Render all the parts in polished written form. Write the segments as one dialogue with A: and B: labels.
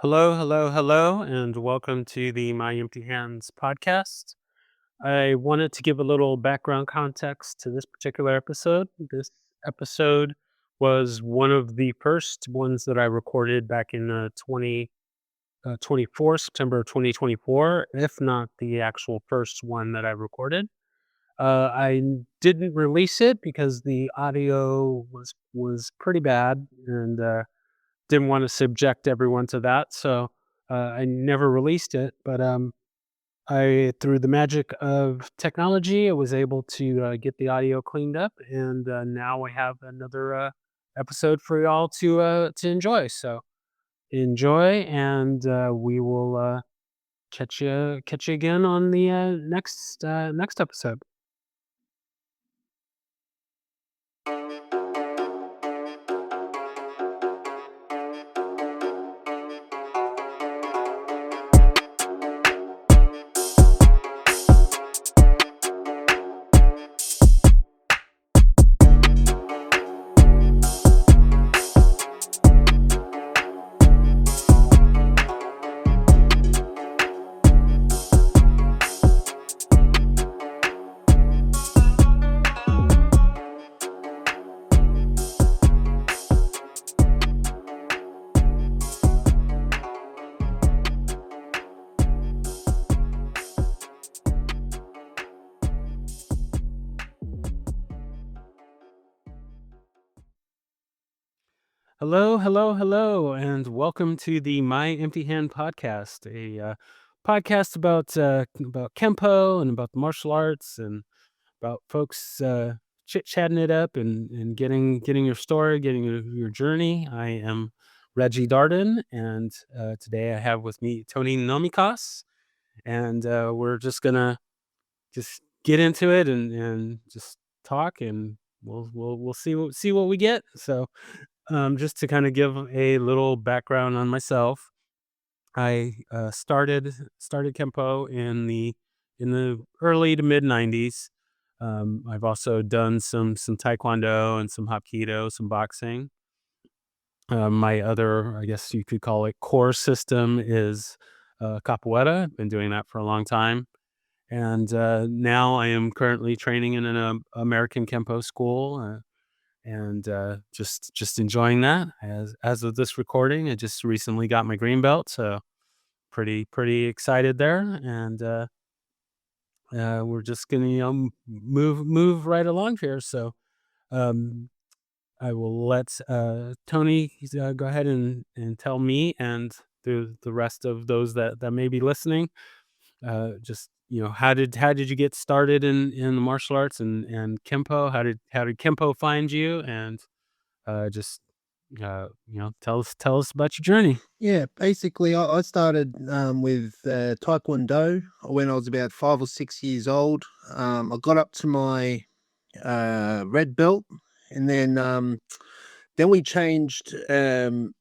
A: Hello, hello, hello, and welcome to the My Empty Hands podcast. I wanted to give a little background context to this particular episode. This episode was one of the first ones that I recorded back in 2024, September of 2024, if not the actual first one that I recorded. Didn't release it because the audio was pretty bad, and didn't want to subject everyone to that, so I never released it. But I, through the magic of technology, I was able to get the audio cleaned up, and now I have another episode for y'all to enjoy. So enjoy, and we will catch you again on the next episode. Hello, hello, hello, and welcome to the My Empty Hand podcast, a podcast about kempo and about the martial arts and about folks chit chatting it up and getting your story, getting your journey. I am Reggie Darden, and today I have with me Tony Nomikos, and we're just gonna just get into it and just talk, and we'll see what we get. So just to kind of give a little background on myself, I started Kempo in the early to mid '90s. I've also done some Taekwondo and some Hapkido, some boxing. My other, I guess you could call it, core system is Capoeira. I've been doing that for a long time, and now I am currently training in an American Kempo school. And just enjoying that. As of this recording, I just recently got my green belt, so pretty excited there. And we're just gonna move right along here. So um, I will let Tony go ahead and tell me and the rest of those that may be listening. Just how did you get started in the martial arts and Kempo? How did Kempo find you? And just tell us about your journey.
B: Yeah, basically, I started with Taekwondo when I was about 5 or 6 years old. I got up to my red belt, and then we changed. Um,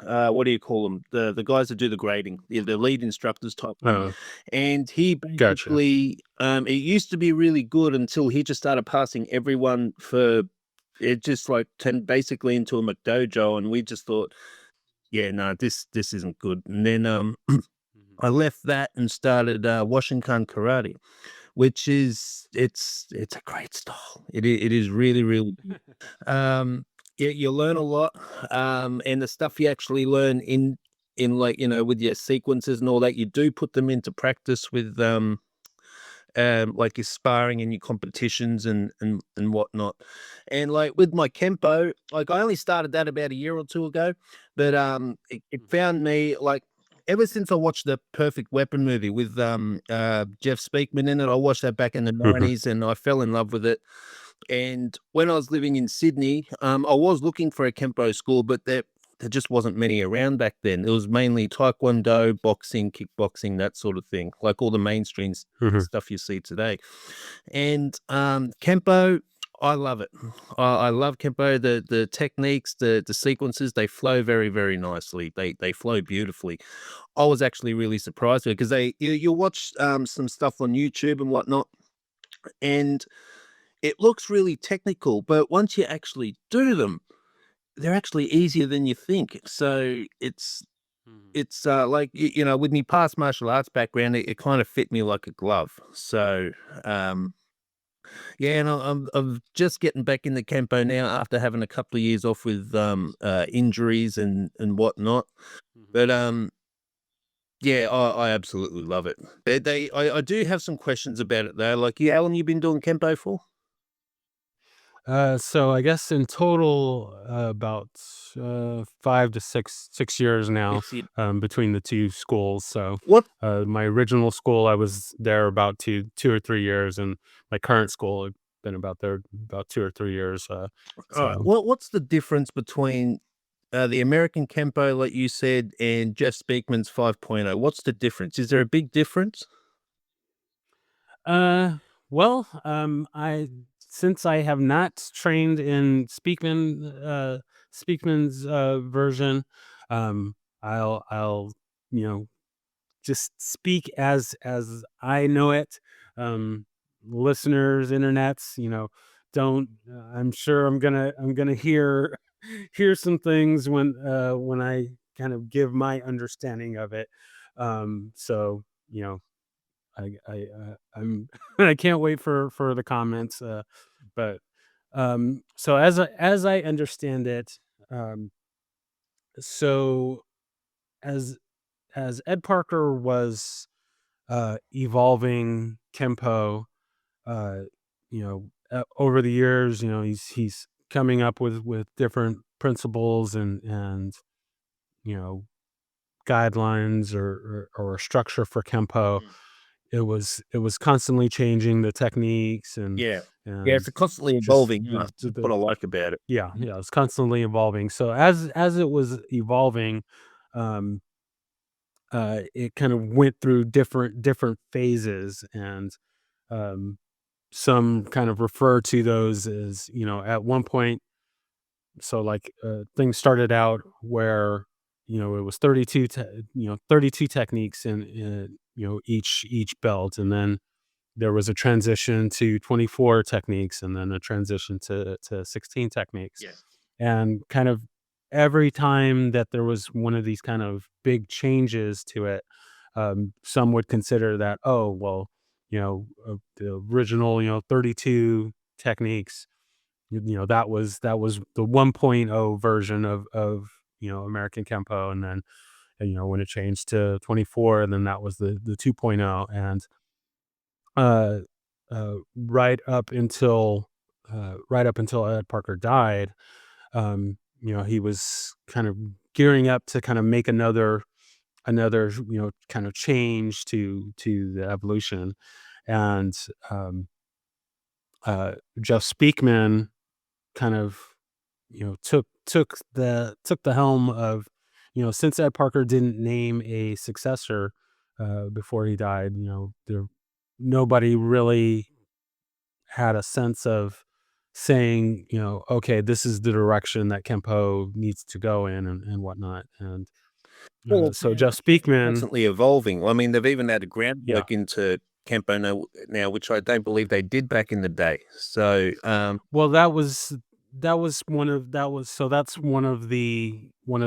B: what do you call them? The guys that do the grading, the lead instructors type thing.
A: Oh,
B: And he
A: gotcha.
B: basically, it used to be really good until he just started passing everyone for it, just like turned basically into a McDojo, and we just thought, yeah, no, this isn't good. And then
A: Mhm.
B: I left that and started Washinkan Karate, which is it's a great style. It is really good. You learn a lot, and the stuff you actually learn in like with your sequences and all that, you do put them into practice with like your sparring and your competitions and whatnot. And like with my kempo, like I only started that about a year or two ago, but it found me like ever since I watched the Perfect Weapon movie with Jeff Speakman in it. I watched that back in the
A: Mhm.
B: 90s and I fell in love with it. And when I was living in Sydney, I was looking for a kempo school, but there just wasn't many around back then. It was mainly taekwondo, boxing, kickboxing, that sort of thing, like all the mainstream
A: Mhm.
B: stuff you see today. And kempo, I love it. I love kempo. The techniques, the sequences, they flow very nicely. They flow beautifully. I was actually really surprised because you watch some stuff on YouTube and whatnot, and it looks really technical, but once you actually do them, they're actually easier than you think. So
A: Mhm.
B: like you know, with me past martial arts background, it kind of fit me like a glove. So um, yeah, and I'm just getting back in the Kempo now after having a couple of years off with injuries and whatnot.
A: Mhm.
B: But yeah, I absolutely love it. I do have some questions about it though. Like, yeah, how long you been doing Kempo for?
A: So I guess in total, about 5 to 6 years now,
B: Yes, you.
A: between the two schools. So
B: What?
A: my original school, I was there about 2 or 3 years, and my current school, I've been about there about 2 or 3 years.
B: All right.
A: So
B: What's the difference between the American Kempo, like you said, and Jeff Speakman's 5.0? What's the difference? Is there a big difference?
A: Uh, well, I since I have not trained in Speakman's version, I'll you know just speak as I know it. Um, Listeners, internets, don't. I'm sure I'm gonna hear hear some things when I kind of give my understanding of it. So I'm I can't wait for the comments. But so as I understand it, um, so as as Ed Parker was evolving Kempo, over the years, he's coming up with different principles and you know guidelines or a structure for Kempo.
B: Mm.
A: It was constantly changing the techniques
B: Yeah. Yeah,
A: and
B: it's a constantly
A: just
B: evolving art.
A: the
B: That's what I like about it.
A: yeah, yeah, it's constantly evolving. So as it was evolving, um it kind of went through different phases, and um some kind of refer to those as, at one point. So like things started out where it was 32 techniques in each belt, and then there was a transition to 24 techniques, and then a transition to 16 techniques.
B: Yeah.
A: And kind of every time that there was one of these kind of big changes to it, some would consider that, oh well, the original 32 techniques, that was the 1.0 version of American Kempo. And then when it changed to 24, then that was the 2.0. And uh, right up until Ed Parker died, he was kind of gearing up to kind of make another kind of change to the evolution. And Jeff Speakman kind of took the helm of, since Ed Parker didn't name a successor before he died. Nobody really had a sense of saying, okay, this is the direction that Kempo needs to go in, and whatnot. And
B: Well,
A: so
B: yeah,
A: Jeff
B: it's
A: Speakman,
B: constantly evolving. I mean, they've even had a
A: yeah.
B: groundwork into Kempo now, which I don't believe they did back in the day. So,
A: Well, that's one of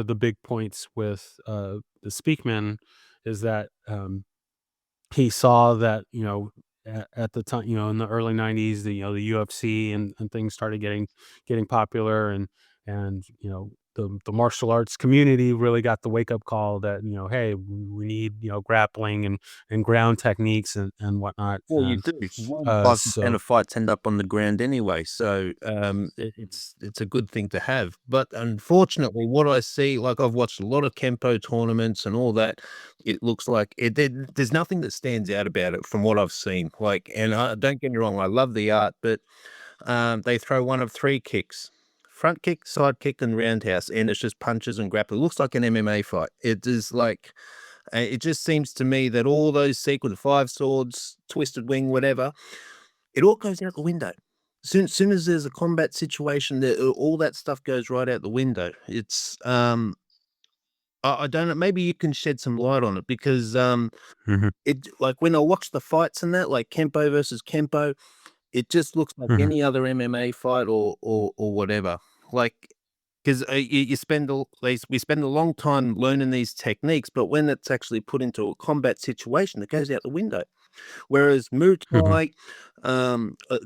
A: the big points with the Speakman, is that he saw that, at the time, in the early 90s, the UFC and things started getting popular, and the martial arts community really got the wake up call that, hey, we need, grappling and ground techniques and whatnot.
B: well, you
A: And
B: do. 95%
A: so
B: of fights end up on the ground anyway, so
A: Mhm.
B: it's a good thing to have. But unfortunately, what I see, like I've watched a lot of Kempo tournaments and all that, it looks like there's nothing that stands out about it from what I've seen. Like, and don't get me wrong, I love the art, but they throw one of three kicks: front kick, side kick, and roundhouse, and it's just punches and grapple. It looks like an MMA fight. It is like it just seems to me that all those sequence, five swords, twisted wing, whatever, it all goes out the window. Soon as there's a combat situation, all that stuff goes right out the window. It's I don't know. Maybe you can shed some light on it because
A: Mhm.
B: it like when I watch the fights and that, like Kempo versus Kempo, it just looks like
A: Mhm.
B: any other MMA fight or whatever. Like 'Cause, you spend a we spend a long time learning these techniques, but when it's actually put into a combat situation, it goes out the window. Whereas Muay
A: Mhm.
B: Thai,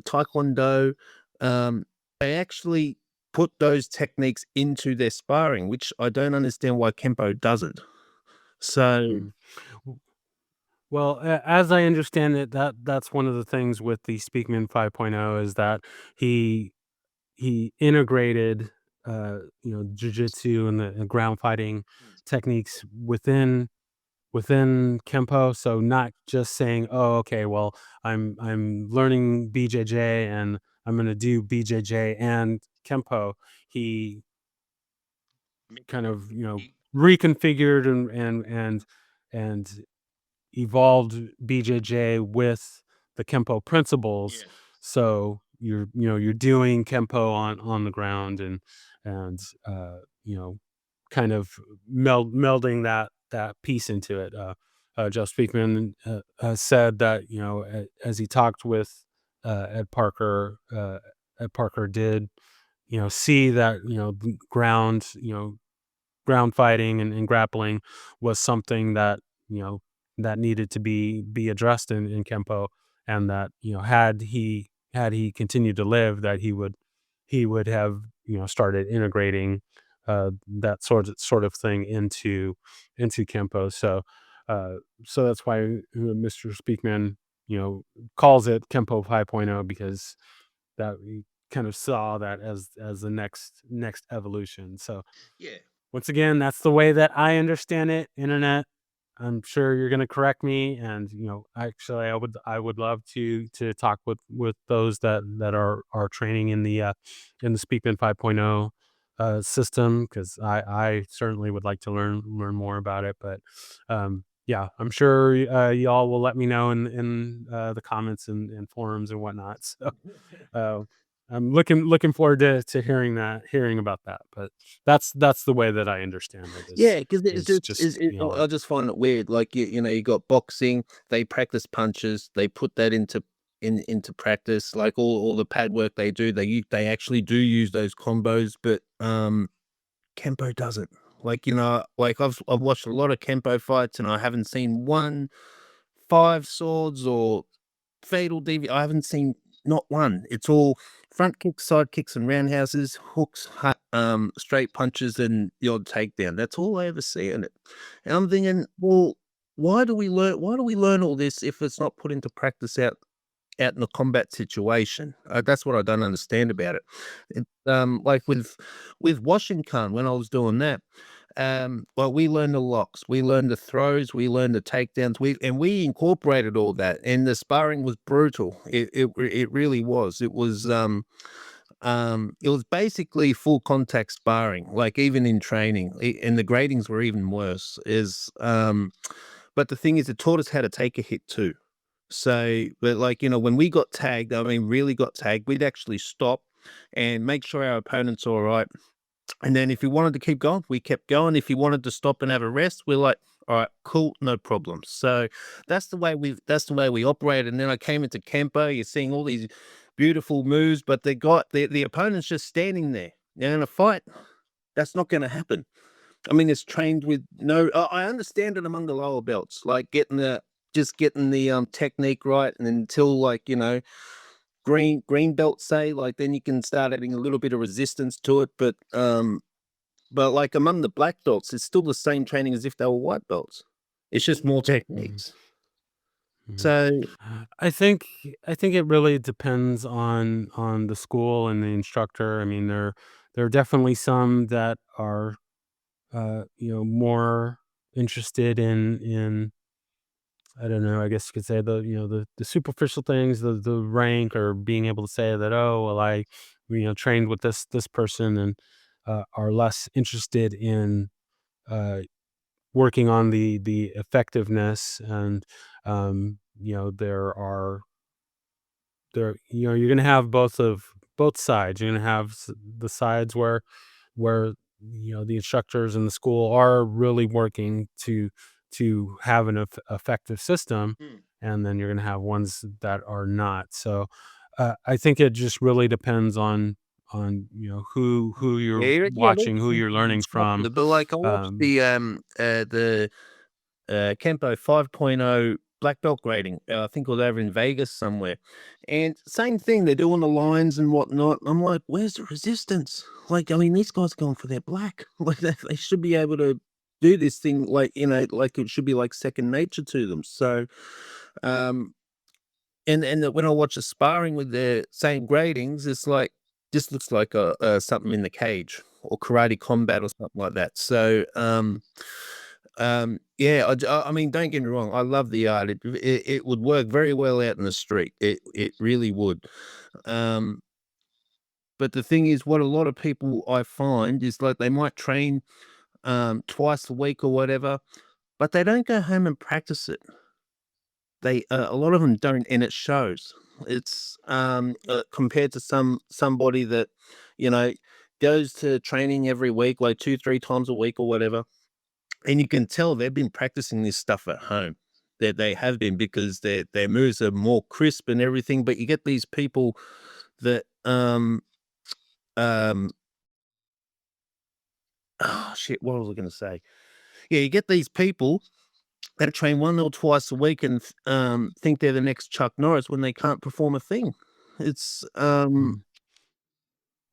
B: Taekwondo, um, they actually put those techniques into their sparring, which I don't understand why Kempo doesn't. So
A: Mhm. Well, as I understand it, that's one of the things with the Speakman 5.0 is that he he integrated, jujitsu and the ground fighting techniques within Kempo. So not just saying, "Oh, okay, well, I'm learning BJJ and I'm gonna do BJJ and Kempo." He kind of, reconfigured and evolved BJJ with the Kempo principles. So you're doing Kempo on the ground and you know kind of melding that piece into it. Joe Speakman said that as he talked with Ed Parker did see that ground fighting and grappling was something that you know that needed to be addressed in Kempo, and that had he continued to live, that he would have started integrating that sort of thing into Kempo. Uh, so that's why Mr. Speakman calls it Kempo 5.0, because that we kind of saw that as the next evolution. So
B: yeah.
A: once again, that's the way that I understand it. Internet, I'm sure you're gonna correct me, and actually, I would love to talk with those that are training in the Speakman 5.0 system, because I certainly would like to learn more about it. But yeah, I'm sure y'all will let me know in the comments and forums and whatnot. So uh, I'm looking forward to hearing about that. But that's the way that I understand it is
B: Yeah, because
A: is just,
B: I just find it weird, like, you got boxing, they practice punches, they put that into practice, like, all the pad work they do, they actually do use those combos, but, Kempo doesn't. Like, like, I've watched a lot of Kempo fights, and I haven't seen one 5 swords or fatal I haven't seen not one. It's all front kicks, side kicks, and roundhouses, hooks, straight punches, and the odd takedown. That's all I ever see in it. And I'm thinking, well, why do we learn all this if it's not put into practice out in a combat situation? That's what I don't understand about it. Like with Washington, when I was doing that, well, we learned the locks, we learned the throws, we learned the takedowns, we incorporated all that, and the sparring was brutal. It really was. It was basically full contact sparring, like even in training, and the gradings were even worse. But the thing is, it taught us how to take a hit too. So, but like, when we got tagged, I mean, really got tagged, we'd actually stop and make sure our opponent's all right. And then if he wanted to keep going, we kept going. If he wanted to stop and have a rest, we're like, all right, cool, no problem. So that's the way we operate. And then I came into Kempo, you're seeing all these beautiful moves, but the opponent's just standing there. Now in a fight, that's not going to happen. I mean, it's trained with no. I understand it among the lower belts, like getting the technique right, and until, like, green belt, say, like, then you can start adding a little bit of resistance to it. But like among the black belts, it's still the same training as if they were white belts. It's just more
A: mhm,
B: techniques.
A: mhm.
B: So
A: I think I think it really depends on the school and the instructor. I mean, there are definitely some that are more interested in I don't know, I guess you could say the superficial things, the rank, or being able to say that, oh, well, I trained with this person, and are less interested in uh, working on the effectiveness. And there are there you're gonna have both sides. You're gonna have the sides where the instructors in the school are really working to have an effective system,
B: Mm.
A: and then you're going to have ones that are not. So I think it just really depends who you're
B: Yeah, yeah,
A: watching, who you're learning
B: it's
A: from.
B: popular, but, like, I watched
A: Um,
B: the Kempo 5.0 black belt grading. I think it was over in Vegas somewhere. And same thing, they're doing the lines and whatnot. I'm like, where's the resistance? Like, I mean, these guys are going for their black. Like, they should be able to do this thing like, like it should be like second nature to them. So, um, when I watch a sparring with the same gradings, it's like, this looks like a something in the cage or karate combat or something like that. So, yeah, I mean, don't get me wrong. I love the art. It would work very well out in the street. It really would. Um, but the thing is, what a lot of people I find is like they might train twice a week or whatever, but they don't go home and practice it. They a lot of them don't, and it shows. It's compared to somebody that you know goes to training every week, like 2 3 times a week or whatever. And you can tell they've been practicing this stuff at home. That they have been because their moves are more crisp and everything. But you get these people that um oh shit, what was I gonna say? Yeah, you get these people that train one or twice a week and think they're the next Chuck Norris when they can't perform a thing. It's
A: mm.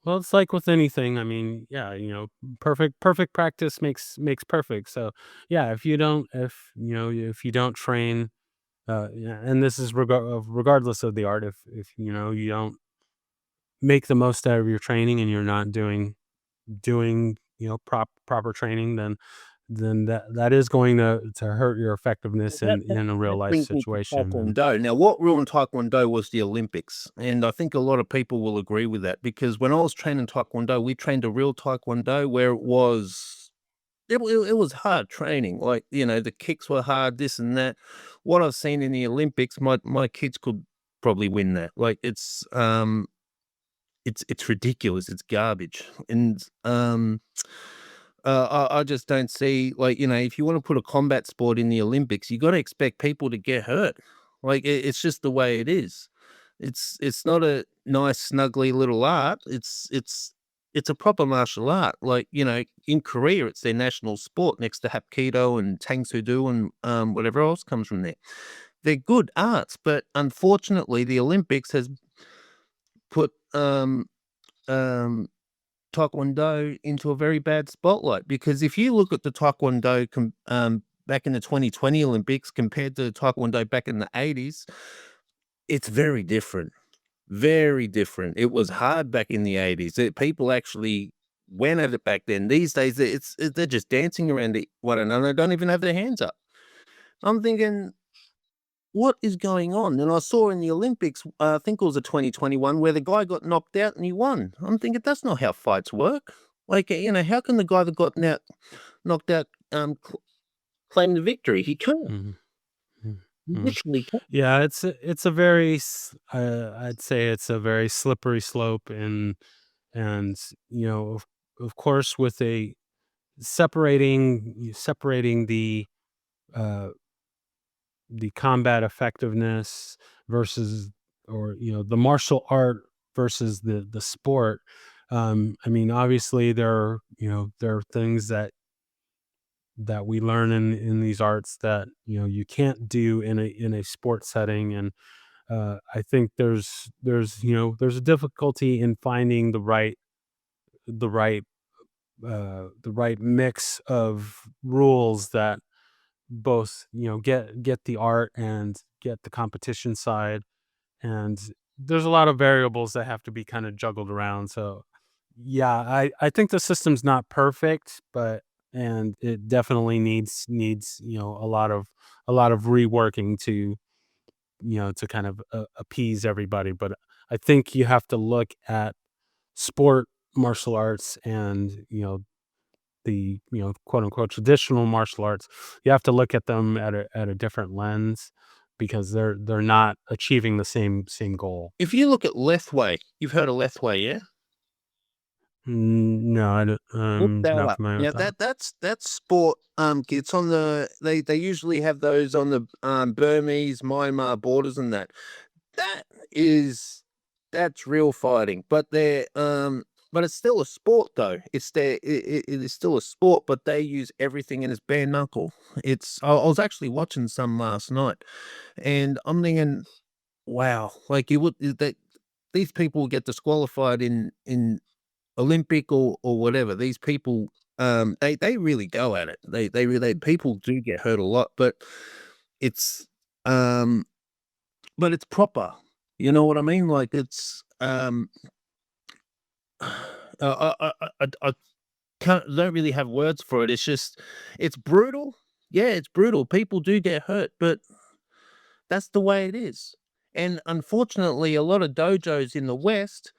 A: Well, it's like with anything. I mean, yeah, perfect practice makes perfect. So, yeah, if you don't train, yeah, and this is regardless of the art. If you don't make the most out of your training and you're not doing proper training, then that is going to hurt your
B: Well,
A: effectiveness in a real
B: that
A: life
B: brings me to
A: situation. And
B: Taekwondo. Now, what ruined Taekwondo was the Olympics, and I think a lot of people will agree with that because when I was training Taekwondo, we trained a real Taekwondo where it was hard training. Like the kicks were hard, this and that. What I've seen in the Olympics, my kids could probably win that. Like it's ridiculous. It's garbage, and I just don't see like if you want to put a combat sport in the Olympics, you got to expect people to get hurt. Like it's just the way it is. It's not a nice snuggly little art. It's a proper martial art. Like in Korea, it's their national sport next to Hapkido and Tang Soo Do and whatever else comes from there. They're good arts, but unfortunately, the Olympics has put um Taekwondo into a very bad spotlight because if you look at the Taekwondo back in the 2020 Olympics compared to Taekwondo back in the 80s, it's very different. Very different. It was hard back in the 80s. People actually went at it back then. These days, they're just dancing around one another. They don't even have their hands up. I'm thinking, what is going on? And I saw in the Olympics, I think it was a 2021, where the guy got knocked out and he won. I'm thinking that's not how fights work. Like, how can the guy that got knocked out claim the victory? He can't.
A: mhm, mhm,
B: He
A: mhm.
B: literally can't.
A: Yeah, it's a very I'd say it's a very slippery slope. And of course, with a separating uh the combat effectiveness versus, or the martial art versus the sport. I mean, obviously there are things that we learn in these arts that you can't do in a sports setting. And I think there's a difficulty in finding the right the right mix of rules that both get the art and get the competition side. And there's a lot of variables that have to be kind of juggled around. So, yeah, I think the system's not perfect, but and it definitely needs a lot of reworking to kind of appease everybody. But I think you have to look at sport martial arts and the quote unquote traditional martial arts. You have to look at them at a different lens because they're not achieving the same goal.
B: If you look at Lethway, you've heard of Lethway, yeah?
A: No,
B: Look that
A: not
B: up.
A: familiar with
B: Now
A: that.
B: that's sport. It's on they usually have those on the Burmese Myanmar borders and that. That is. That's real fighting, but it's still a sport though. It is still a sport, but they use everything in its bare knuckle. I was actually watching some last night, and I'm thinking, wow, like you would that these people get disqualified in Olympic or whatever. These people, they really go at it. They really people do get hurt a lot, it's um but it's proper. You know what I mean? Like I can't don't really have words for it. It's just it's brutal. Yeah, it's brutal. People do get hurt, but that's the way it is. And unfortunately, a lot of dojos in the West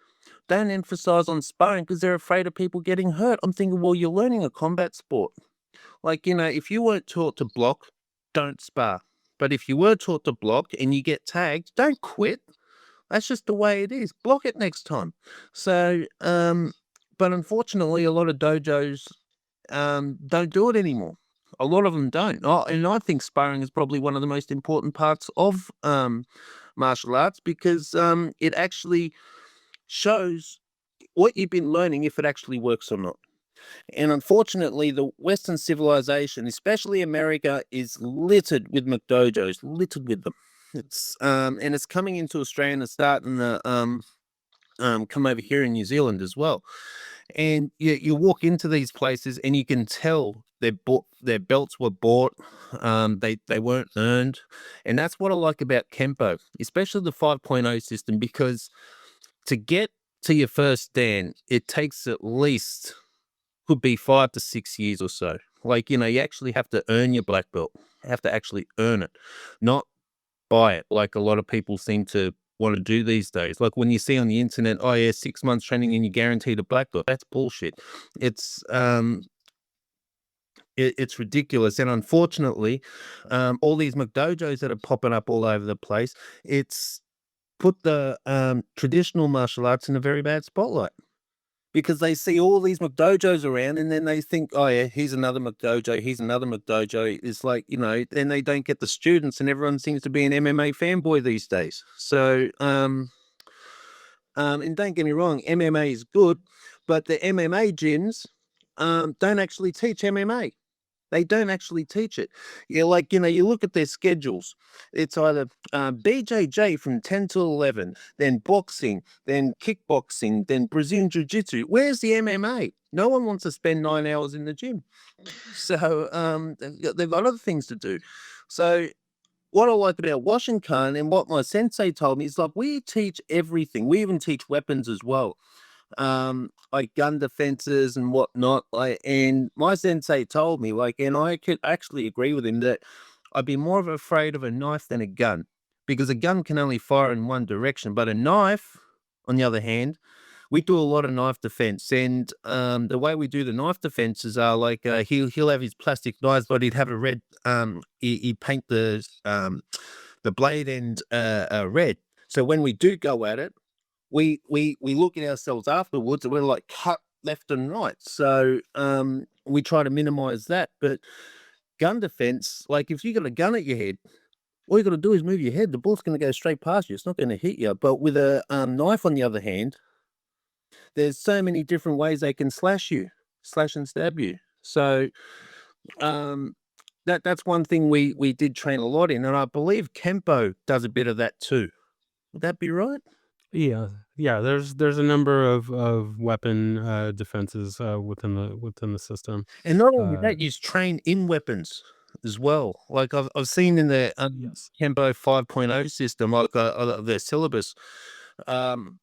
B: don't emphasize on sparring because they're afraid of people getting hurt. I'm thinking, well, you're learning a combat sport. Like, if you weren't taught to block, don't spar. But if you were taught to block and you get tagged, don't quit. That's just the way it is. Block it next time. So, but unfortunately, a lot of dojos don't do it anymore. A lot of them don't. And I think sparring is probably one of the most important parts of martial arts because it actually shows what you've been learning if it actually works or not. And unfortunately, the Western civilization, especially America, is littered with McDojos, littered with them. And it's coming into Australia and it's starting to come over here in New Zealand as well. And you walk into these places and you can tell their belts were bought, they weren't earned, and that's what I like about Kempo, especially the 5.0 system, because to get to your first dan, it takes at least could be 5 to 6 years or so. Like, you actually have to earn your black belt. You have to actually earn it, not buy it like a lot of people seem to wanna do these days. Like, when you see on the internet, "Oh, yeah, 6 months training and you're guaranteed a black belt." That's bullshit. It's, it's ridiculous, and unfortunately, all these McDojos that are popping up all over the place, it's put the, traditional martial arts in a very bad spotlight. Because they see all these McDojos around and then they think, "Oh, yeah, here's another McDojo, here's another McDojo." It's like, then they don't get the students and everyone seems to be an MMA fanboy these days. So, and don't get me wrong, MMA is good, but the MMA gyms, don't actually teach MMA. They don't actually teach it. You look at their schedules. It's either BJJ from 10 to 11, then boxing, then kickboxing, then Brazilian Jiu Jitsu. Where's the MMA? No one wants to spend 9 hours in the gym. So they've got other things to do. So what I like about Washington and what my sensei told me is like we teach everything. We even teach weapons as well, like gun defenses and whatnot. And my sensei told me, and I could actually agree with him that I'd be more of afraid of a knife than a gun because a gun can only fire in one direction, but a knife, on the other hand, we do a lot of knife defense, and the way we do the knife defenses are like he'll have his plastic knives, but he'd have a red. He'd paint the blade end red. So when we do go at it, we look at ourselves afterwards and we're like cut left and right. So we try to minimize that. But gun defense, like if you got a gun at your head, all you got to do is move your head. The bullet's going to go straight past you. It's not going to hit you. But with a knife, on the other hand, there's so many different ways they can slash and stab you. So um, that's one thing we did train a lot in, and I believe Kempo does a bit of that too. Would that be right?
A: Yeah, yeah. There's a number of weapon defenses within the system.
B: And not only
A: Uh,
B: that, you train in weapons as well. Like I've seen in the
A: yes.
B: Kempo 5.0 system, like their syllabus, um,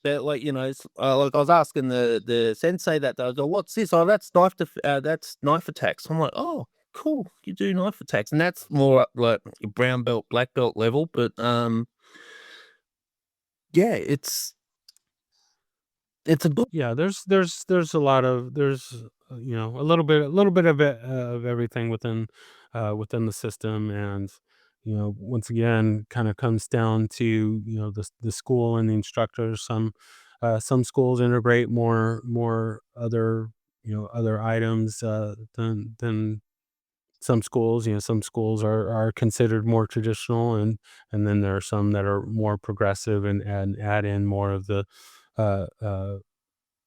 B: that like I was asking the sensei that day, I go, "What's this?" "Oh, that's knife attacks." I'm like, "Oh, cool, you do knife attacks," and that's more up like brown belt, black belt level. But yeah, it's a book.
A: Yeah, there's a lot of a little bit of it, of everything within the system, and once again, kind of comes down to the school and the instructors. Some schools integrate more other other items than some schools, some schools are considered more traditional, and then there are some that are more progressive and add in more of the, uh, uh,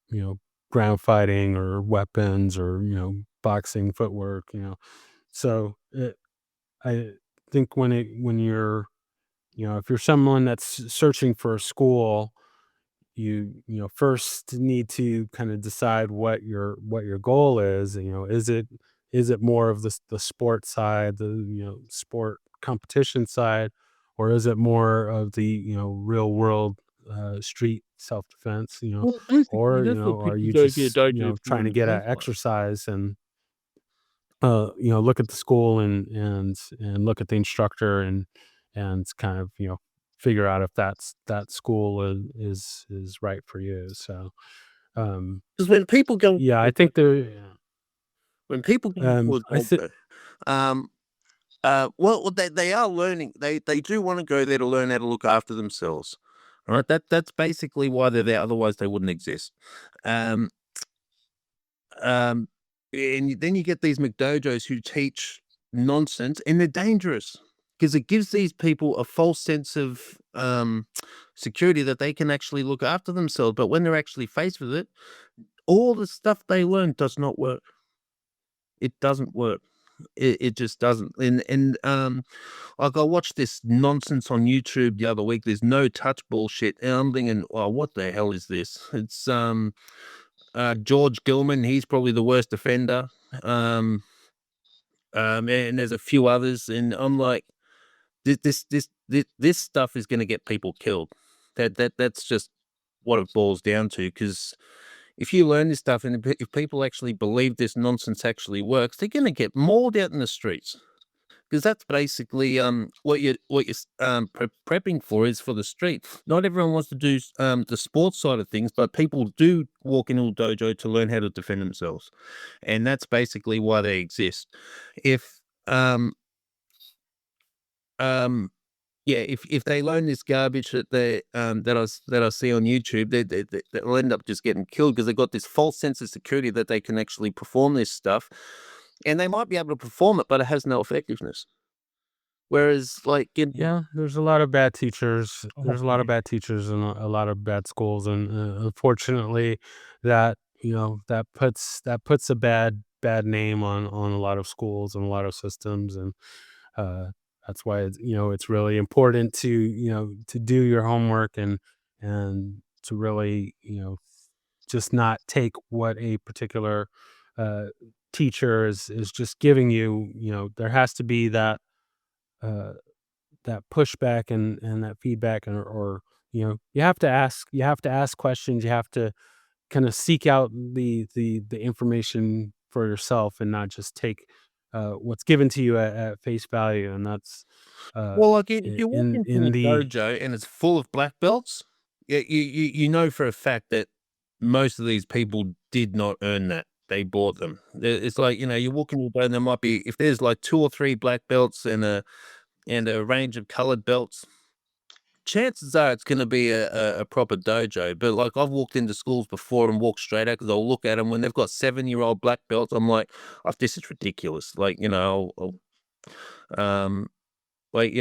A: you know, ground fighting or weapons or, boxing footwork, So, I think when you're, if you're someone that's searching for a school, first need to kind of decide what your goal is. Is it more of the sport side, the sport competition side, or is it more of the real world street self defense,
B: Well, basically,
A: or
B: that's what
A: are
B: people
A: you
B: go to a
A: just
B: dojo for
A: trying
B: in
A: to
B: the
A: get at
B: first place.
A: exercise and look at the school and look at the instructor and kind of figure out if that school is right for you. So um,
B: Because when people go
A: yeah,
B: to
A: I
B: a do
A: think there.
B: when people go to a
A: I think
B: dojo, um, well, they are learning. They do wanna go there to learn how to look after themselves. Alright? That's basically why they're there, otherwise they wouldn't exist. Um, um, and then you get these McDojos who teach nonsense, and they're dangerous because it gives these people a false sense of, security that they can actually look after themselves, but when they're actually faced with it, all the stuff they learn does not work. It doesn't work. It just doesn't. Like I watched this nonsense on YouTube the other week. There's no touch bullshit, and I'm thinking, "Oh, what the hell is this?" It's George Gilman. He's probably the worst offender. Um, and there's a few others, and I'm like, this stuff is going to get people killed. That's just what it boils down to. Because if you learn this stuff, and if people actually believe this nonsense actually works, they're going to get mauled out in the streets. Because that's basically what you're prepping for is for the street. Not everyone wants to do the sports side of things, but people do walk into a dojo to learn how to defend themselves, and that's basically why they exist. If um um yeah, if they learn this garbage that I see on YouTube, they'll end up just getting killed because they've got this false sense of security that they can actually perform this stuff, and they might be able to perform it, but it has no effectiveness. Whereas, like,
A: Yeah, there's a lot of bad teachers.
B: oh,
A: There's a lot of
B: yeah.
A: bad teachers and a lot of bad schools, and unfortunately, that that puts a bad name on a lot of schools and a lot of systems, and uh, that's why it's really important to do your homework and to really just not take what a particular uh, teacher is just giving you. There has to be uh, that pushback and that feedback, or you have to ask questions. You have to kind of seek out the information for yourself and not just take what's given to you at face value. And that's
B: Well, like, if you walk into
A: in
B: a
A: the
B: dojo and it's full of black belts, yeah, you know for a fact that most of these people did not earn that. They bought them. It's like, you walk into a dojo and there might be if there's like 2 or 3 black belts and a range of colored belts, chances are it's gonna be a proper dojo. But, like, I've walked into schools before and walked straight out because 'cause I'll look at them when they've got seven-year-old black belts, I'm like, "Oh, this is ridiculous." Like, um like,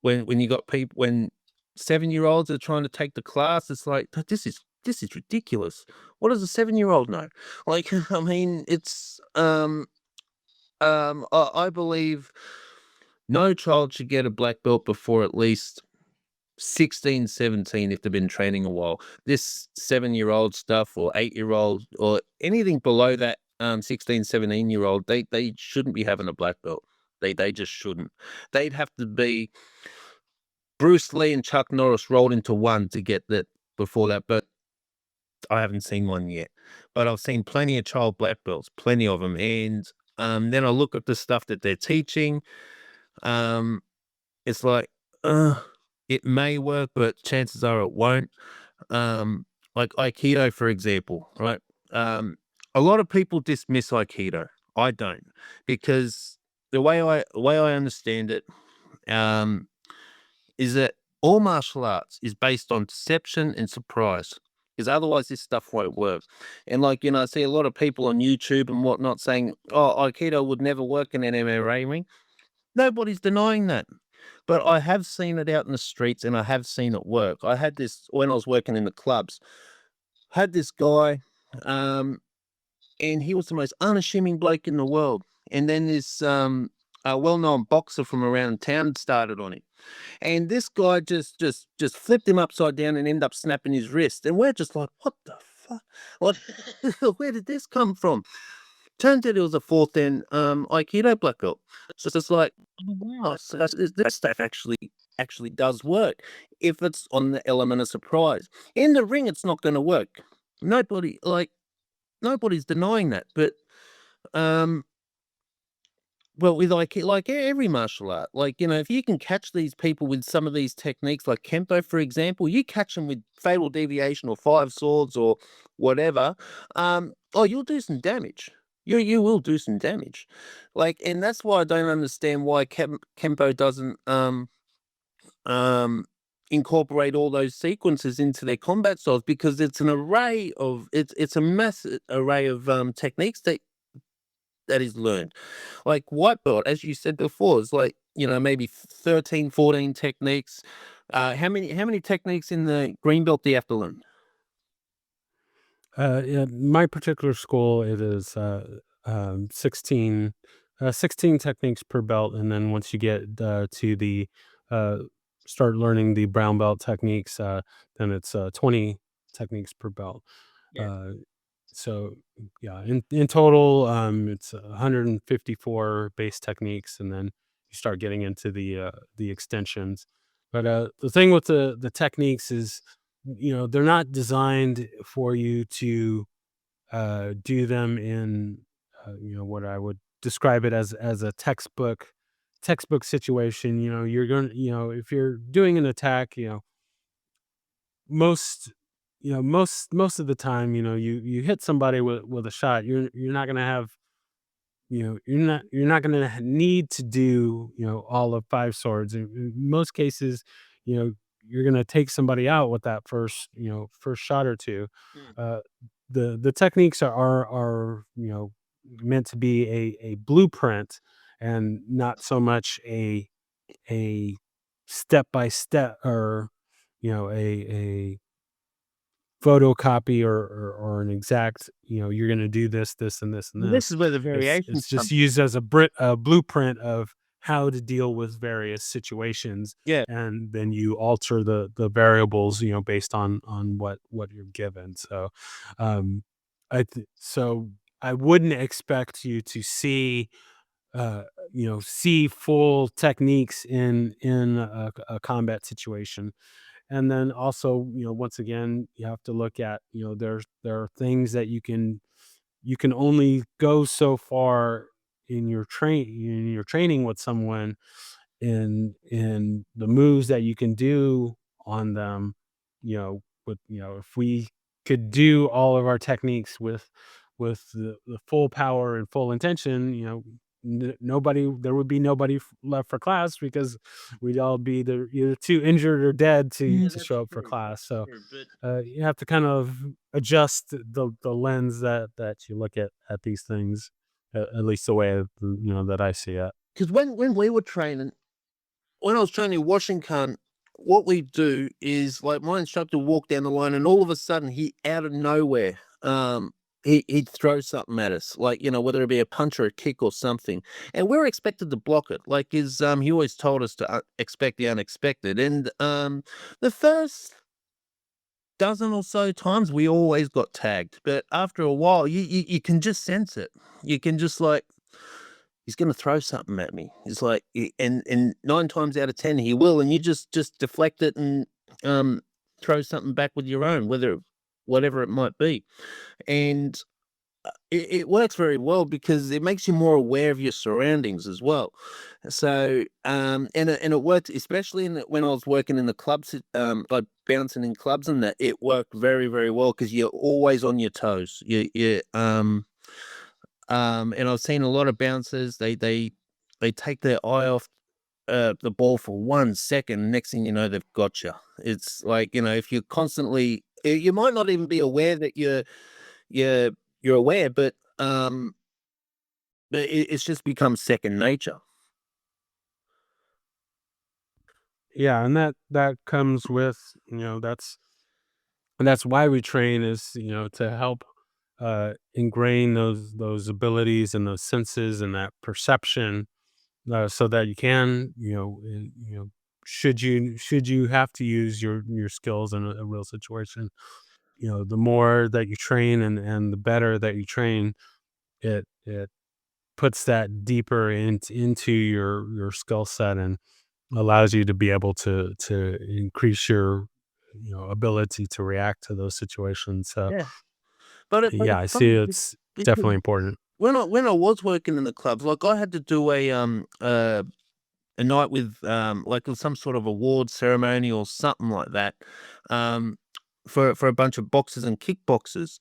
B: when you got people when 7-year-olds are trying to take the class, it's like, This is ridiculous. What does a 7-year-old know?" Like, I mean, I believe no child should get a black belt before at least 16, 17 if they've been training a while. This 7-year-old stuff or 8-year-old or anything below that, 16, 17-year-old, they shouldn't be having a black belt. They just shouldn't. They'd have to be Bruce Lee and Chuck Norris rolled into one to get that before that, but I haven't seen one yet. But I've seen plenty of child black belts, plenty of them, and, then I look at the stuff that they're teaching, um, it's like, ugh, it may work, but chances are it won't. Like Aikido, for example, right? Um, a lot of people dismiss Aikido. I don't, because the way I understand it, um is that all martial arts is based on deception and surprise. because otherwise this stuff won't work. And like, I see a lot of people on YouTube and whatnot saying, "Oh, Aikido would never work in an MMA ring." Nobody's denying that. But I have seen it out in the streets and I have seen it work. I had this when I was working in the clubs, had this guy, um, and he was the most unassuming bloke in the world. And then this a well-known boxer from around town started on him. And this guy just flipped him upside down and ended up snapping his wrist. And we're just like, what the fuck? What where did this come from? Turns out it was a fourth dan Aikido black belt. So it's just like, oh, wow, so that stuff actually does work if it's on the element of surprise. In the ring, it's not gonna work. Nobody like nobody's denying that. But um well, with like every martial art, like, if you can catch these people with some of these techniques, like Kempo, for example, you catch them with fatal deviation or five swords or whatever, oh, you'll do some damage. You will do some damage. Like, and that's why I don't understand why Kempo doesn't um incorporate all those sequences into their combat styles, because it's a massive array of techniques that is learned. Like white belt, as you said before, is like, maybe 13, 14 techniques. How many techniques in the green belt do you have to learn?
A: Yeah, my particular school, it is 16, 16 techniques per belt. And then once you get to the uh, start learning the brown belt techniques, then it's 20 techniques per belt.
B: Yeah.
A: Uh, so yeah, in total, it's 154 base techniques, and then you start getting into the extensions. But the thing with the techniques is, they're not designed for you to do them in what I would describe it as a textbook situation. You're going to, if you're doing an attack, most most of the time, you hit somebody with a shot. You're not going to have, you're not going to need to do, all of five swords. In most cases, you know you're going to take somebody out with that first shot or two.
B: Mm.
A: uh the techniques are meant to be a blueprint, and not so much a step by step, or a photocopy, or an exact, you're gonna do this, and this, and
B: Well, this
A: this.
B: is where the
A: It's
B: variations
A: just
B: come.
A: used as a blueprint of how to deal with various situations,
B: Yeah.
A: and then you alter the variables, based on what you're given. So, so I wouldn't expect you to see full techniques in a combat situation. And then also, once again, you have to look at, there are things that you can only go so far in your training with someone, in the moves that you can do on them. If we could do all of our techniques with the full power and full intention, nobody there would be nobody left for class, because we'd all be either too injured or dead to
B: Yeah,
A: to
B: that's
A: show up for
B: true.
A: class.
B: That's
A: So
B: true. But
A: you have to kind of adjust the lens that you look at these things, at least the way that I see it.
B: because when we were training, when I was training Washington, what we do is like my instructor walked down the line and all of a sudden he out of nowhere, he'd throw something at us, like, whether it be a punch or a kick or something. And we're expected to block it. Like he always told us to expect the unexpected. And the first dozen or so times we always got tagged. But after a while, you can just sense it. You can just like he's gonna throw something at me. It's like, and 9 times out of 10 he will, and you just deflect it and, um, throw something back with your own, whatever it might be. And, it works very well because it makes you more aware of your surroundings as well. So, and it worked, especially when I was working in the clubs, like bouncing in clubs and that, it worked very, very well because 'cause you're always on your toes. And I've seen a lot of bouncers, they take their eye off the ball for 1 second. Next thing you know, they've got you. It's like, if you're constantly You might not even be aware that you're you're aware, but it's just become second nature.
A: Yeah, and that comes with, that's why we train is, to help ingrain those abilities and those senses and that perception, so that you can, should you have to use your skills in a real situation, the more that you train and the better that you train, it puts that deeper into your skill set and allows you to be able to increase your, ability to react to those situations. So
B: Yeah. But
A: yeah,
B: it's
A: I
B: funny
A: see it's
B: because
A: definitely important.
B: when I was working in the clubs, like I had to do a night with like some sort of award ceremony or something like that, um, for a bunch of boxers and kickboxers,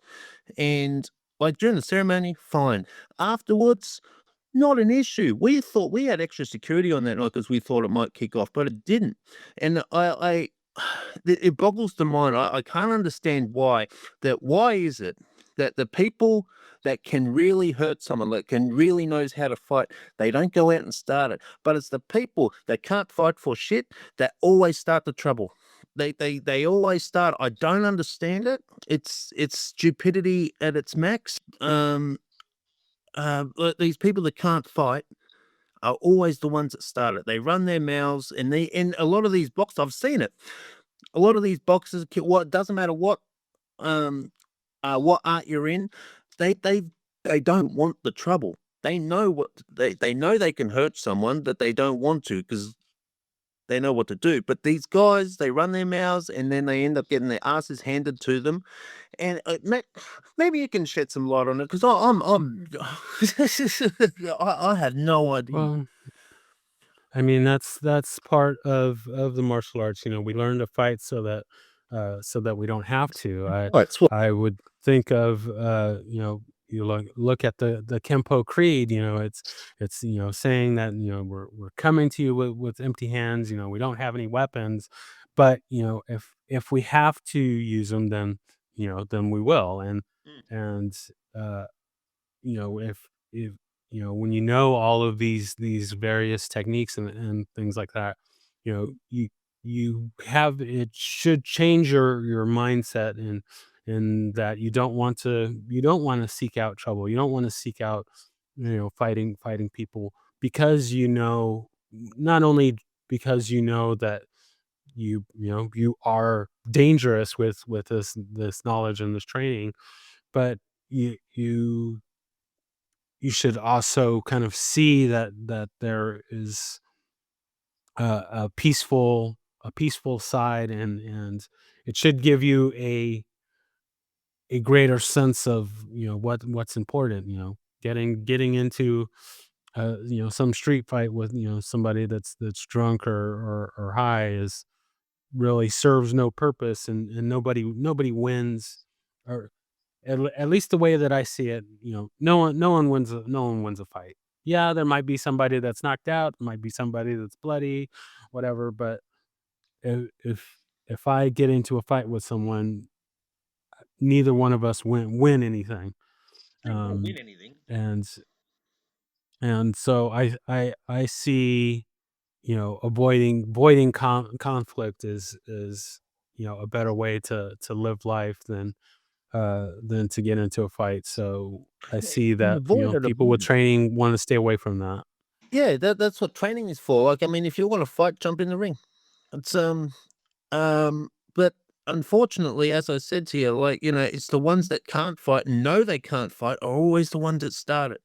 B: and like during the ceremony, fine. Afterwards, not an issue. We thought we had extra security on that night because we thought it might kick off, but it didn't. And I it boggles the mind. I can't understand why. Why is it that the people that can really hurt someone, that can really knows how to fight, they don't go out and start it. But it's the people that can't fight for shit that always start the trouble. They always start. I don't understand it. It's stupidity at its max. But these people that can't fight are always the ones that start it. They run their mouths, and a lot of these boxers, I've seen it. A lot of these boxers, what doesn't matter um what art you're in, they they they don't want the trouble. They know they can hurt someone, but they don't want to because they know what to do. But these guys, they run their mouths, and then they end up getting their asses handed to them. And maybe you can shed some light on it because I'm I have no idea.
A: Well, I mean, that's part of the martial arts. We learn to fight so that we don't have to. I
B: Right, so
A: I would think of, you look at the Kempo creed. It's saying that, we're coming to you with empty hands. We don't have any weapons, but if we have to use them, then we will. And uh, if when all of these various techniques and things like that, it should change your mindset, and that you don't want to seek out trouble. You don't want to seek out, fighting people, because not only because that you are dangerous with this knowledge and this training, but you should also kind of see that there is a peaceful side, and it should give you a greater sense of, what's important. Getting into some street fight with, somebody that's drunk or high is really serves no purpose, and nobody wins, or at least the way that I see it. No one wins a fight. Yeah, there might be somebody that's knocked out, might be somebody that's bloody, whatever. But if I get into a fight with someone, neither one of us win anything.
B: you don't win
A: Um,
B: anything.
A: and and so I see, avoiding conflict is a better way to live life than to get into a fight. So I see that,
B: Avoid it,
A: people with
B: avoid it.
A: training want to stay away from that.
B: Yeah, that's what training is for. Like, I mean, if you want to fight, jump in the ring. It's but unfortunately, as I said to you, like, it's the ones that can't fight and know they can't fight are always the ones that start it.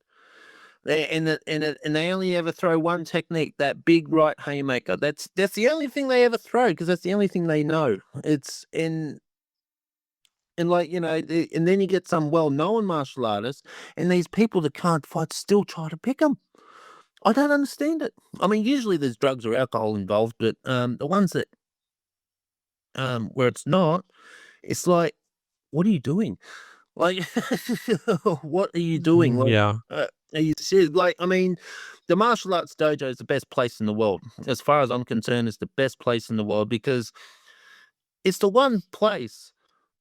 B: And they only ever throw one technique, that big right haymaker. That's the only thing they ever throw because that's the only thing they know. It's and like, and then you get some well-known martial artists, and these people that can't fight still try to pick them. I don't understand it. I mean, usually there's drugs or alcohol involved, but the ones that where it's not, it's like, what are you doing? Like, what are you doing? Like,
A: Yeah.
B: are you serious? Like, I mean, the martial arts dojo is the best place in the world. As far as I'm concerned, it's the best place in the world because it's the one place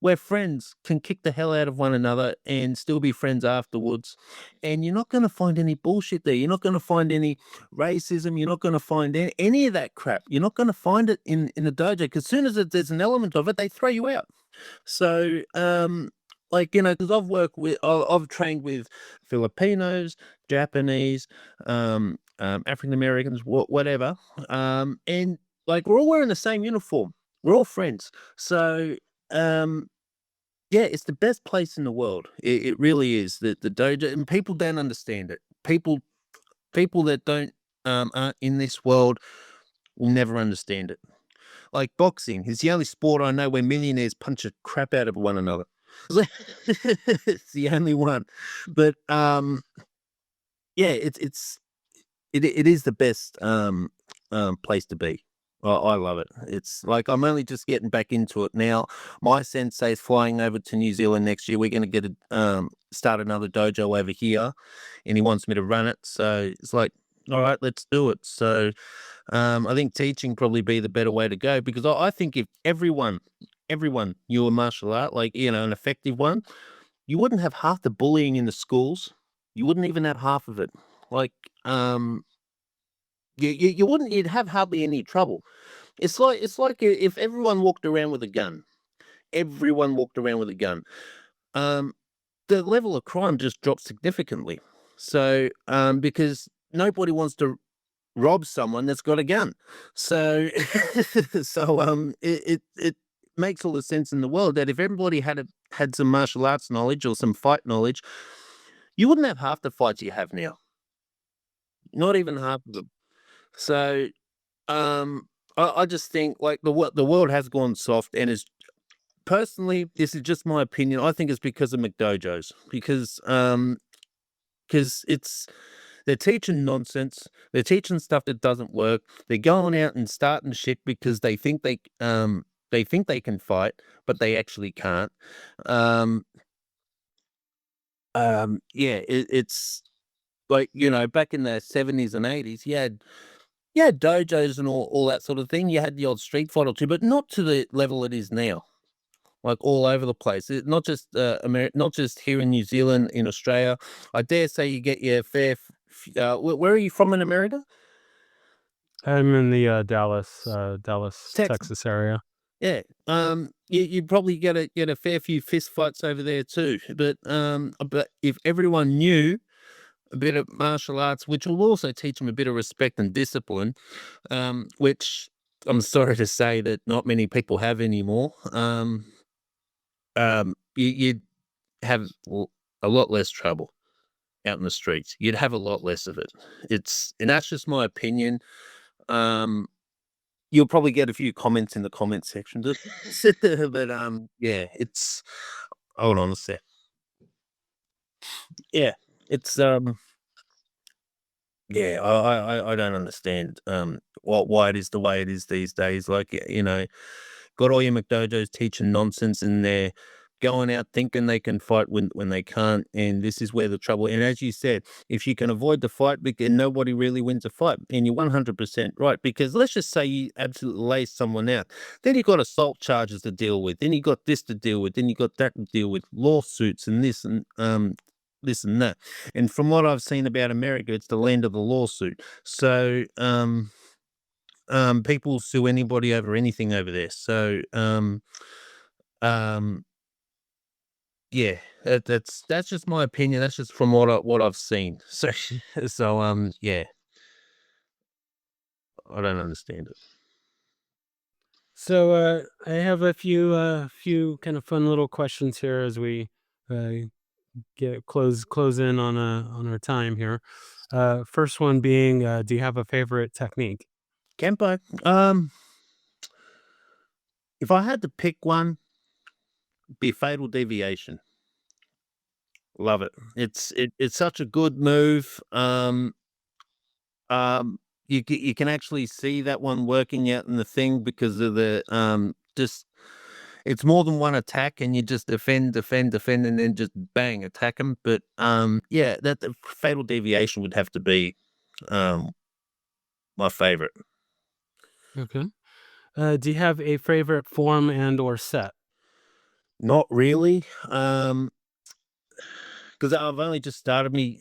B: where friends can kick the hell out of one another and still be friends afterwards. And you're not going to find any bullshit there. You're not going to find any racism. You're not going to find any of that crap. You're not going to find it in a dojo, because as soon as there's an element of it, they throw you out. So, like, because I've trained with Filipinos, Japanese, African Americans, whatever, and like we're all wearing the same uniform. We're all friends. So, um, yeah, it's the best place in the world. It really is. The dojo, and people don't understand it. People that don't aren't in this world will never understand it. Like boxing is the only sport I know where millionaires punch the crap out of one another. It's the only one. But yeah, it is the best place to be. I love it. It's like I'm only just getting back into it now. My sensei's flying over to New Zealand next year. We're going to get a start another dojo over here, and he wants me to run it. So it's like, all right, let's do it. So I think teaching probably be the better way to go, because I think if everyone knew a martial art, like, an effective one, you wouldn't have half the bullying in the schools. You wouldn't even have half of it. Like, you wouldn't. You'd have hardly any trouble. It's like if everyone walked around with a gun. Everyone walked around with a gun. Um, the level of crime just dropped significantly. So, because nobody wants to rob someone that's got a gun. So, it makes all the sense in the world that if everybody had some martial arts knowledge or some fight knowledge, you wouldn't have half the fights you have now. Not even half of them. So, um, I just think like the world has gone soft, and is personally, this is just my opinion. I think it's because of McDojos, because it's they're teaching nonsense. They're teaching stuff that doesn't work. They're going out and starting shit because they think they can fight, but they actually can't. Um, yeah, it's like, back in the 70s and 80s, you had dojos and all that sort of thing. You had the odd street fight or two, but not to the level it is now. Like all over the place. Not just not just here in New Zealand, in Australia. I dare say you get your fair. Where are you from in America?
A: I'm in the Dallas,
B: Texas.
A: Texas area.
B: Yeah. You probably get a fair few fist fights over there too. But if everyone knew a bit of martial arts, which will also teach them a bit of respect and discipline, which I'm sorry to say that not many people have anymore. You'd have a lot less trouble out in the streets. You'd have a lot less of it. And that's just my opinion. Um, you'll probably get a few comments in the comment section, but yeah, hold on a sec. Yeah, it's yeah, I don't understand why it is the way it is these days. Like, got all your McDojos teaching nonsense, and they're going out thinking they can fight when they can't. And this is where the trouble. And as you said, if you can avoid the fight, because nobody really wins a fight, and you're 100% right. Because let's just say you absolutely lay someone out, then you got assault charges to deal with, then you got this to deal with, then you got that to deal with, lawsuits and this and that. And from what I've seen about America, it's the land of the lawsuit. So, people sue anybody over anything over there. So, um, yeah, that's just my opinion. That's just from what I've seen. So, yeah, I don't understand it.
A: So I have a few kind of fun little questions here as we uh, get close in on our time here. First one being, do you have a favorite technique?
B: Kempo. If I had to pick one, be fatal deviation. Love it. It's such a good move. You can actually see that one working out in the thing because of the just it's more than one attack, and you just defend, and then just bang attack them. But yeah, that the fatal deviation would have to be um my favorite.
A: Okay. Do you have a favorite form and or set?
B: Not really, because I've only just started me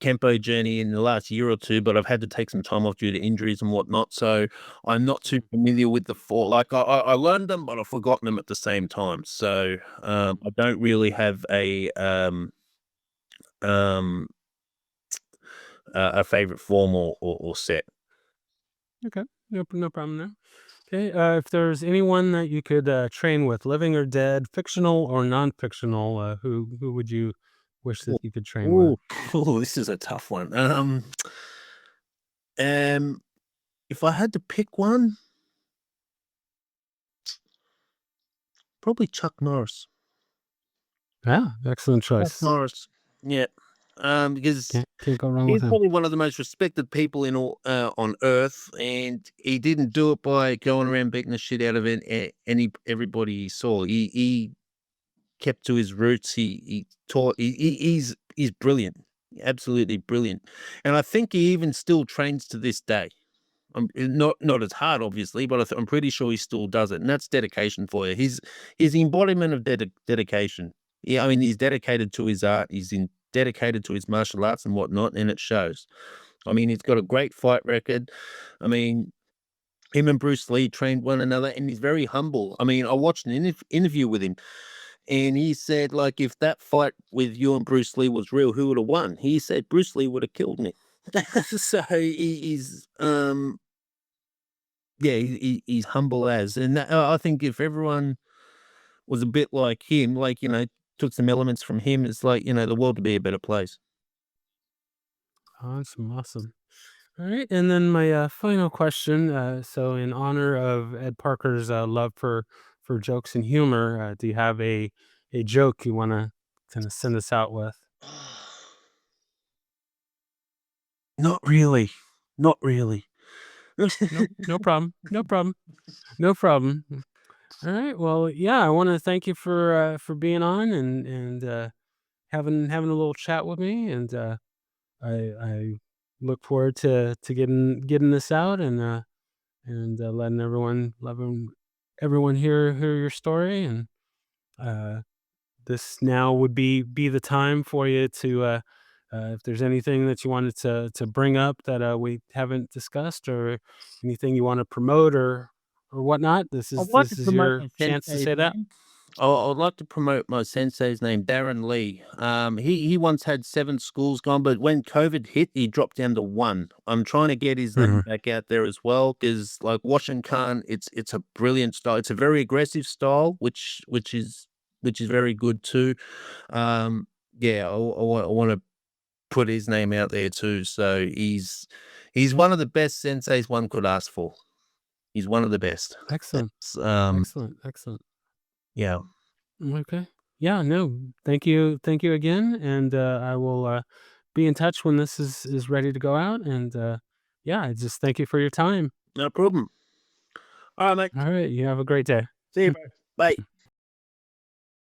B: Kempo journey in the last year or two, but I've had to take some time off due to injuries and whatnot. So I'm not too familiar with the four. Like I learned them, but I've forgotten them at the same time. So I don't really have um a favorite form or set.
A: Okay, no problem there. Okay, if there's anyone that you could train with, living or dead, fictional or non-fictional, who would you wish that you could train with?
B: Ooh, ooh, this is a tough one. Um, if I had to pick one, probably Chuck Norris.
A: Yeah, excellent
B: Chuck
A: choice.
B: Norris. Yeah. Because
A: Can't go wrong with
B: he's
A: him.
B: probably one of the most respected people in all on earth, and he didn't do it by going around beating the shit out of everybody he saw. He kept to his roots. He taught. He's brilliant, absolutely brilliant, and I think he even still trains to this day. Not as hard, obviously, but I'm pretty sure he still does it, and that's dedication for you. He's the embodiment of dedication. Yeah, I mean, he's dedicated to his art. Dedicated to his martial arts and whatnot, and it shows. I mean, he's got a great fight record. I mean, him and Bruce Lee trained one another, and he's very humble. I mean, I watched an interview with him, and he said, like, if that fight with you and Bruce Lee was real, who would have won? He said Bruce Lee would have killed me. So he's yeah, he's humble as, and I think if everyone was a bit like him, like, took some elements from him, it's like, the world would be a better place.
A: Awesome, awesome. All right, and then my final question. So, in honor of Ed Parker's love for jokes and humor, do you have a joke you want to kind of send us out with?
B: Not really. Not really.
A: No problem. No problem. No problem. All right. Well, yeah, I want to thank you for being on and having a little chat with me, and I look forward to getting this out and letting everyone hear your story. And uh, this now would be the time for you to if there's anything that you wanted to bring up that we haven't discussed, or anything you want to promote or whatnot. This
B: I'd
A: is
B: like to
A: this is
B: promote
A: your
B: my
A: chance to
B: sensei's
A: say that.
B: name. I'd like to promote my sensei's name, Darren Lee. He once had 7 schools gone, but when COVID hit, he dropped down to 1. I'm trying to get his name
A: Mhm.
B: back out there as well, because like Washinkan, it's a brilliant style. It's a very aggressive style, which is very good too. Um, yeah, I wanna put his name out there too. So he's one of the best senseis one could ask for. He's one of the best.
A: Excellent.
B: That's,
A: Excellent. Excellent.
B: yeah.
A: Okay. Yeah. No. Thank you. Thank you again. And I will be in touch when this is ready to go out. And yeah, I just thank you for your time.
B: No problem. All right, mate.
A: All right. You have a great day.
B: See you, bro. Bye.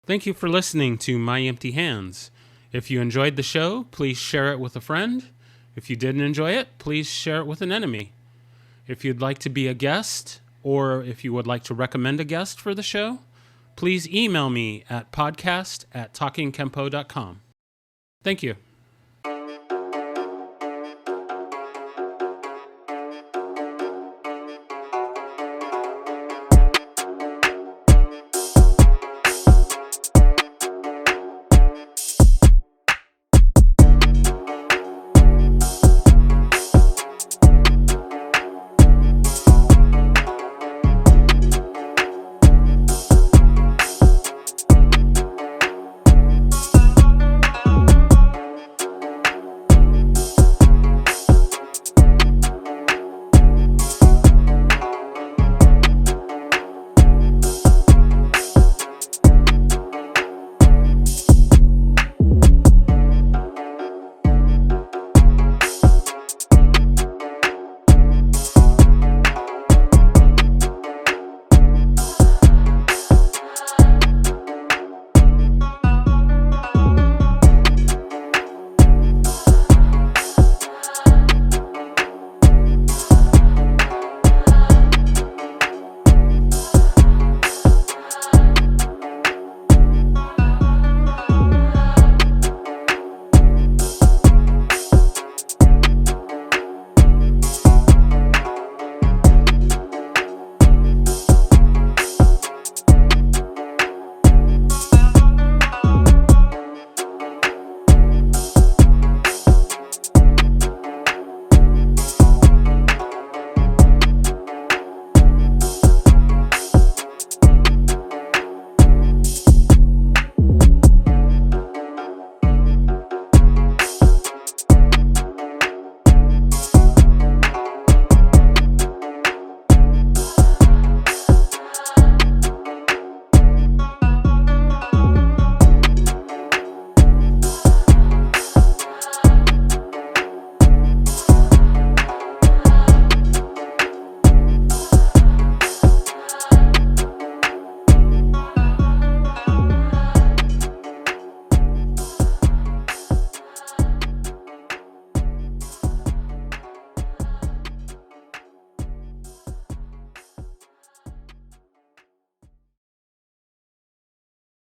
A: Thank you for listening to My Empty Hands. If you enjoyed the show, please share it with a friend. If you didn't enjoy it, please share it with an enemy. If you'd like to be a guest, or if you would like to recommend a guest for the show, please email me at podcast@talkingkempo.com. Thank you.